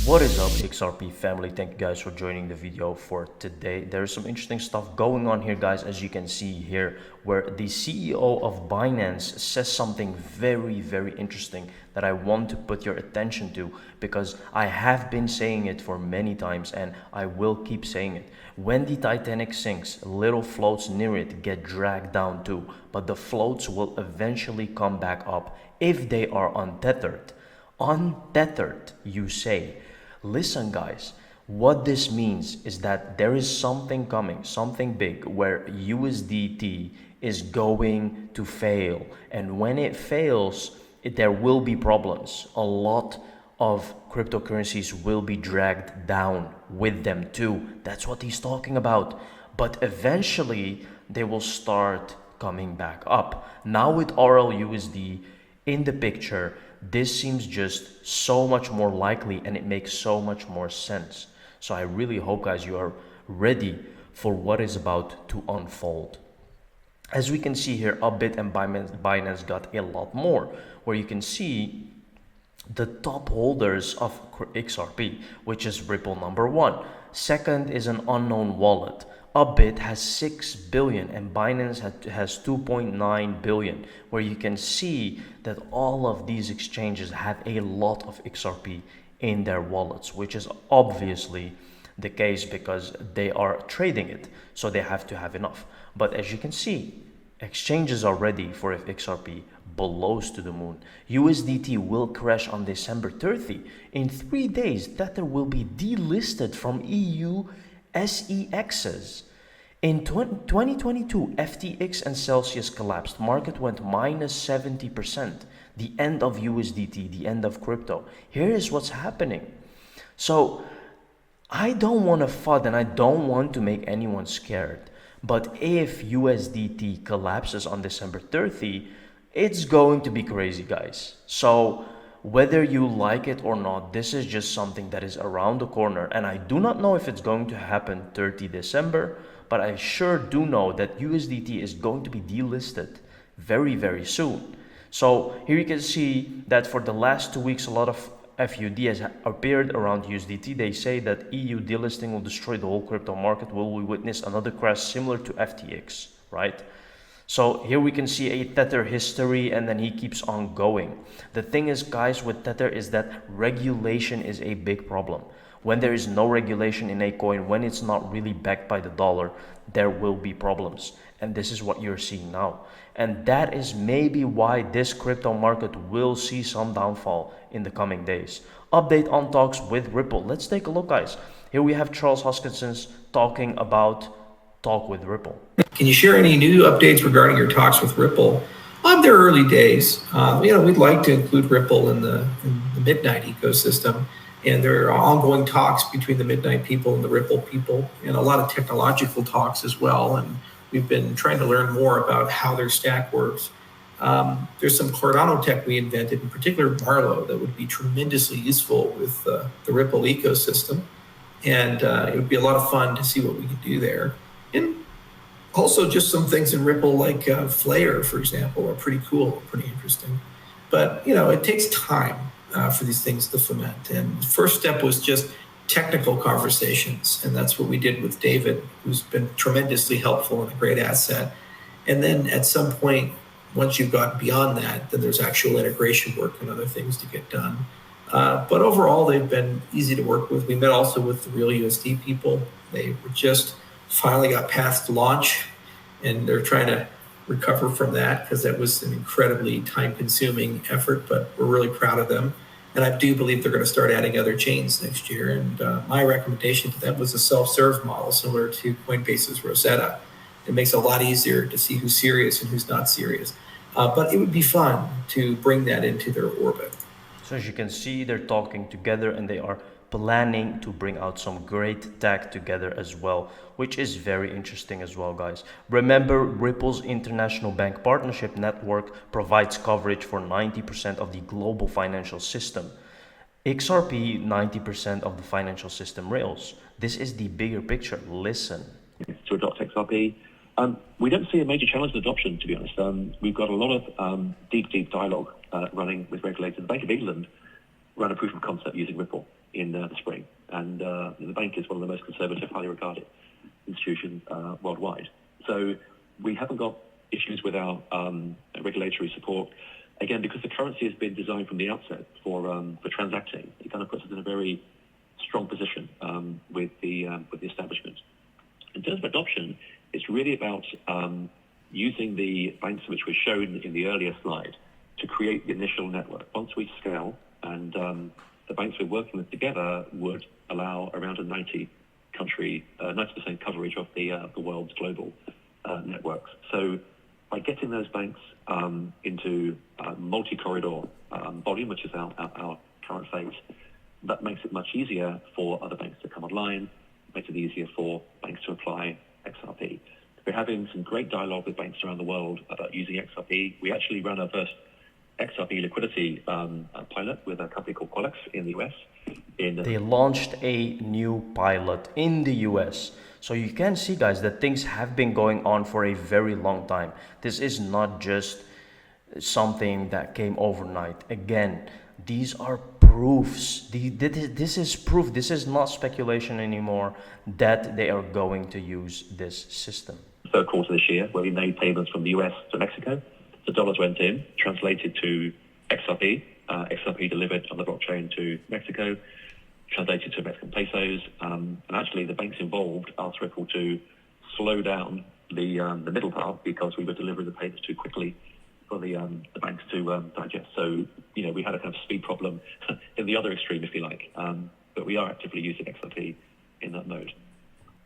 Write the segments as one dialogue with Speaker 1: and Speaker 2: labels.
Speaker 1: What is up, XRP family? Thank you guys for joining the video for today. There's some interesting stuff going on here, guys, as you can see here, where the CEO of Binance says something very interesting that I want to put your attention to, because I have been saying it for many times and I will keep saying it. When the Titanic sinks, little floats near it get dragged down too, but the floats will eventually come back up if they are untethered. Untethered, you say? Listen, guys, what this means is that there is something coming, something big, where USDT is going to fail. And when it fails, there will be problems. A lot of cryptocurrencies will be dragged down with them too. That's what he's talking about. But eventually, they will start coming back up. Now with RLUSD in the picture, this seems just so much more likely and it makes so much more sense. So I really hope, guys, you are ready for what is about to unfold. As we can see here, Upbit and Binance got a lot more, where you can see the top holders of XRP, which is Ripple #1. Second is an unknown wallet. Upbit has 6 billion and Binance has 2.9 billion, where you can see that all of these exchanges have a lot of XRP in their wallets, which is obviously the case because they are trading it, so they have to have enough. But as you can see, exchanges are ready for if XRP blows to the moon. USDT will crash on December 30. In 3 days, Tether will be delisted from EU SEXs. In 2022, FTX and Celsius collapsed. Market went -70%. The end of USDT, the end of crypto. Here is what's happening. So I don't want to FUD and I don't want to make anyone scared. But if USDT collapses on December 30, it's going to be crazy, guys. So whether you like it or not, this is just something that is around the corner. And I do not know if it's going to happen 30 December, but I sure do know that USDT is going to be delisted very soon. So here you can see that for the last 2 weeks, a lot of FUD has appeared around USDT. They say that EU delisting will destroy the whole crypto market. Will we witness another crash similar to FTX, right? So here we can see a Tether history, and then he keeps on going. The thing is, guys, with Tether is that regulation is a big problem. When there is no regulation in a coin, when it's not really backed by the dollar, there will be problems. And this is what you're seeing now. And that is maybe why this crypto market will see some downfall in the coming days. Update on talks with Ripple. Let's take a look, guys. Here we have Charles Hoskinson talking about talk with Ripple.
Speaker 2: Can you share any new updates regarding your talks with Ripple? On their early days, we'd like to include Ripple in the Midnight ecosystem, and there are ongoing talks between the Midnight people and the Ripple people, and a lot of technological talks as well. And we've been trying to learn more about how their stack works. There's some Cardano tech we invented, in particular Marlowe, that would be tremendously useful with the Ripple ecosystem, and it would be a lot of fun to see what we could do there. And also just some things in Ripple like Flare, for example, are pretty cool, pretty interesting. But, it takes time for these things to ferment. And the first step was just technical conversations. And that's what we did with David, who's been tremendously helpful and a great asset. And then at some point, once you've got beyond that, then there's actual integration work and other things to get done. But overall, they've been easy to work with. We met also with the Real USD people. They were just finally got past launch, and they're trying to recover from that because that was an incredibly time-consuming effort, but we're really proud of them. And I do believe they're going to start adding other chains next year. And my recommendation to them was a self-serve model similar to Coinbase's Rosetta. It makes it a lot easier to see who's serious and who's not serious. But it would be fun to bring that into their orbit.
Speaker 1: So as you can see, they're talking together and they are planning to bring out some great tech together as well, which is very interesting as well, guys. Remember, Ripple's International Bank Partnership Network provides coverage for 90% of the global financial system. XRP, 90% of the financial system rails. This is the bigger picture. Listen.
Speaker 3: To adopt XRP. We don't see a major challenge in adoption, to be honest. We've got a lot of deep dialogue running with regulators. The Bank of England ran a proof of concept using Ripple in the spring. And the bank is one of the most conservative, highly regarded institutions worldwide. So we haven't got issues with our regulatory support. Again, because the currency has been designed from the outset for transacting, it kind of puts us in a very strong position with the establishment. In terms of adoption, it's really about using the banks which were shown in the earlier slide to create the initial network. Once we scale, and the banks we're working with together would allow around a 90% coverage of the world's global networks. So by getting those banks into multi-corridor volume, which is our current phase, that makes it much easier for other banks to come online, makes it easier for banks to apply XRP. We're having some great dialogue with banks around the world about using XRP. We actually ran our first XRP liquidity pilot with a company called Qualix in the US.
Speaker 1: They launched a new pilot in the US. So you can see, guys, that things have been going on for a very long time. This is not just something that came overnight. Again, these are proofs. This is proof. This is not speculation anymore that they are going to use this system.
Speaker 3: Third quarter this year, where we made payments from the US to Mexico. The dollars went in, translated to XRP. XRP delivered on the blockchain to Mexico, translated to Mexican pesos. And actually, the banks involved asked Ripple to slow down the middle part because we were delivering the payments too quickly for the banks to digest. So, we had a kind of speed problem in the other extreme, if you like. But we are actively using XRP in that mode.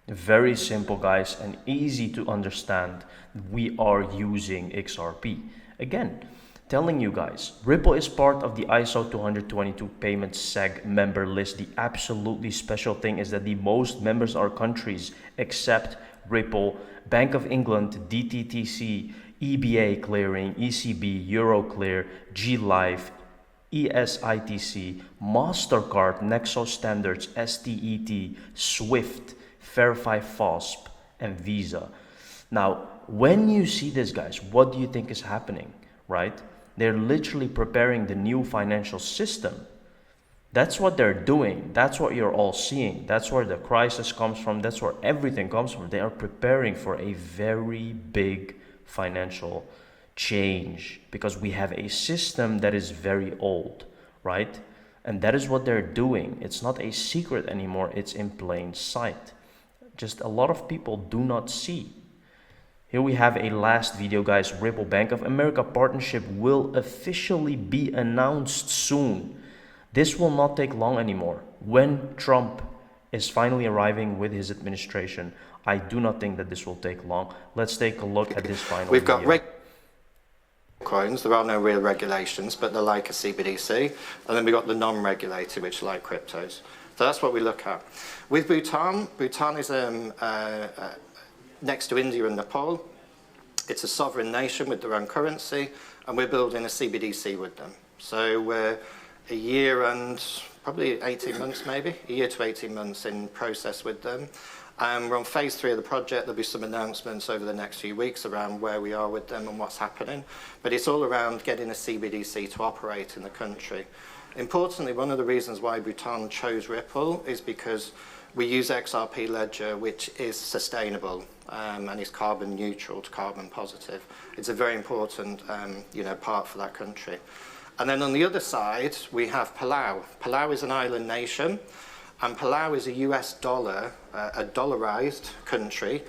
Speaker 1: Very simple, guys, and easy to understand. We are using XRP. Again, telling you guys, Ripple is part of the ISO 222 payment seg member list. The absolutely special thing is that the most members are countries except Ripple, Bank of England, DTTC, EBA clearing, ECB, Euroclear, G-Life, ESITC, MasterCard, Nexo Standards, STET, SWIFT, Verify FOSP, and Visa. Now, when you see this, guys, what do you think is happening, right? They're literally preparing the new financial system. That's what they're doing. That's what you're all seeing. That's where the crisis comes from. That's where everything comes from. They are preparing for a very big financial change because we have a system that is very old, right? And that is what they're doing. It's not a secret anymore. It's in plain sight. Just a lot of people do not see. Here we have a last video, guys. Ripple Bank of America partnership will officially be announced soon. This will not take long anymore. When Trump is finally arriving with his administration, I do not think that this will take long. Let's take a look at this final
Speaker 4: We've
Speaker 1: video.
Speaker 4: got coins. There are no real regulations, but they're like a CBDC. And then we've got the non-regulated, which are like cryptos. So that's what we look at. With Bhutan, Bhutan is next to India and Nepal. It's a sovereign nation with their own currency, and we're building a CBDC with them. So we're a year and probably 18 months maybe, a year to 18 months in process with them. We're on phase 3 of the project. There'll be some announcements over the next few weeks around where we are with them and what's happening. But it's all around getting a CBDC to operate in the country. Importantly, one of the reasons why Bhutan chose Ripple is because we use XRP Ledger, which is sustainable and is carbon neutral to carbon positive. It's a very important part for that country. And then on the other side, we have Palau. Palau is an island nation, and Palau is a US dollar, a dollarized country,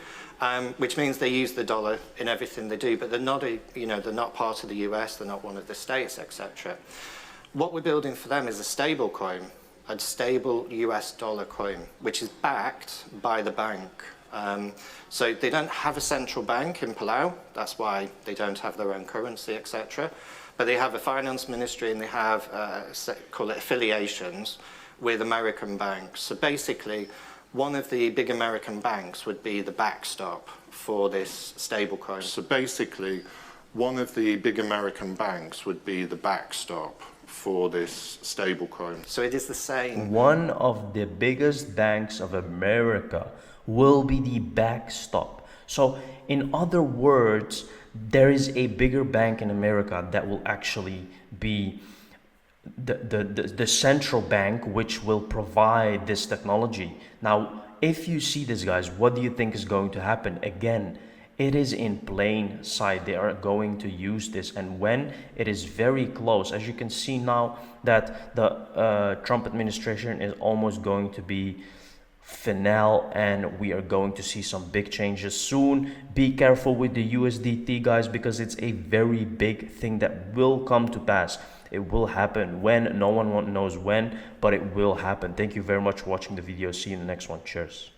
Speaker 4: which means they use the dollar in everything they do, but they're not part of the US, they're not one of the states, etc. What we're building for them is a stable coin, a stable US dollar coin, which is backed by the bank. So they don't have a central bank in Palau, that's why they don't have their own currency, etc. But they have a finance ministry and they have, call it affiliations with American banks. So basically, one of the big American banks would be the backstop for this stablecoin.
Speaker 5: So basically, one of the big American banks would be the backstop for this stablecoin.
Speaker 4: So it is the same.
Speaker 1: One of the biggest banks of America will be the backstop. So in other words, there is a bigger bank in America that will actually be the central bank which will provide this technology. Now, if you see this, guys, what do you think is going to happen? Again, it is in plain sight. They are going to use this, and when it is very close, as you can see now that the Trump administration is almost going to be finale, and we are going to see some big changes soon. Be careful with the USDT, guys, because it's a very big thing that will come to pass. It will happen. When? No one knows when, but it will happen. Thank you very much for watching the video. See you in the next one. Cheers.